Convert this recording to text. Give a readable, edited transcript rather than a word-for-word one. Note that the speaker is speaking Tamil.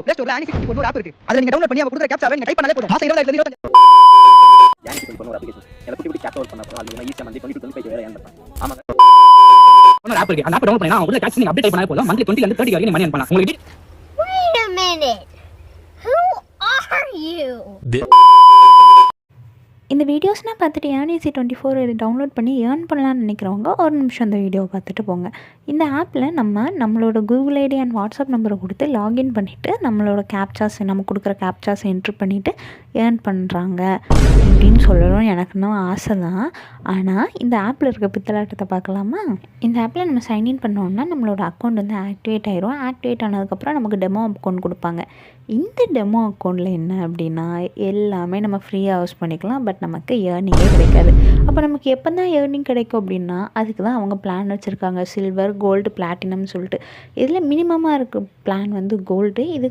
Play Store ல Annie 64 ஒரு ஆப் இருக்கு. அத நீங்க டவுன்லோட் பண்ணி அவங்க கொடுக்குற கேப்சாவை நீங்க டைப் பண்ணாலே போதும். மாசம் 20000 25 Annie 64 ஒரு அப்ளிகேஷன். எல குட்டி கேப்சா ஒர்க் பண்ணா போதும். அது ஈஸியா மந்த்லி 20 to 25 வேற ஏர்ன் பண்ணலாம். ஆமாங்க. ஒரு ஆப் இருக்கு. அந்த ஆப் டவுன்லோட் பண்ணா அவங்க கொடுக்குற கேப்சா நீங்க அப்டேட் பண்ணாலே போதும். மந்த்லி 20 ல இருந்து 30 வரைக்கும் மணி ஏர்ன் பண்ணலாம். உங்களுக்கு Wait a minute. Who are you? இந்த வீடியோஸ்லாம் பார்த்துட்டு ஏர்னிசி 24 இது டவுன்லோட் பண்ணி ஏர்ன் பண்ணலான்னு நினைக்கிறவங்க ஒரு நிமிஷம் இந்த வீடியோவை பார்த்துட்டு போங்க. இந்த ஆப்பில் நம்மளோட கூகுள் ஐடி அண்ட் வாட்ஸ்அப் நம்பரை கொடுத்து லாகின் பண்ணிவிட்டு நம்மளோட கேப்சாஸ் நம்ம கொடுக்குற கேப்சாஸ் என்ட்ரு பண்ணிவிட்டு ஏர்ன் பண்ணுறாங்க அப்படின்னு சொல்லணும். எனக்கு இன்னும் ஆசை தான். ஆனால் இந்த ஆப்பில் இருக்க பித்தலாட்டத்தை பார்க்கலாமா? இந்த ஆப்பில் நம்ம சைன்இன் பண்ணோன்னா நம்மளோட அக்கௌண்ட் வந்து ஆக்டிவேட் ஆயிரும். ஆக்டிவேட் ஆனதுக்கப்புறம் நமக்கு டெமோ அக்கௌண்ட் கொடுப்பாங்க. இந்த டெமோ அக்கௌண்ட்டில் என்ன அப்படின்னா எல்லாமே நம்ம ஃப்ரீயாக யூஸ் பண்ணிக்கலாம். பட் நமக்கு ஏர்னிங்கே கிடைக்காது. அப்போ நமக்கு எப்போ தான் ஏர்னிங் கிடைக்கும் அப்படின்னா அதுக்கு தான் அவங்க பிளான் வச்சுருக்காங்க. சில்வர், கோல்டு, பிளாட்டினம்னு சொல்லிட்டு. இதில் மினிமமாக இருக்க பிளான் வந்து கோல்டு. இது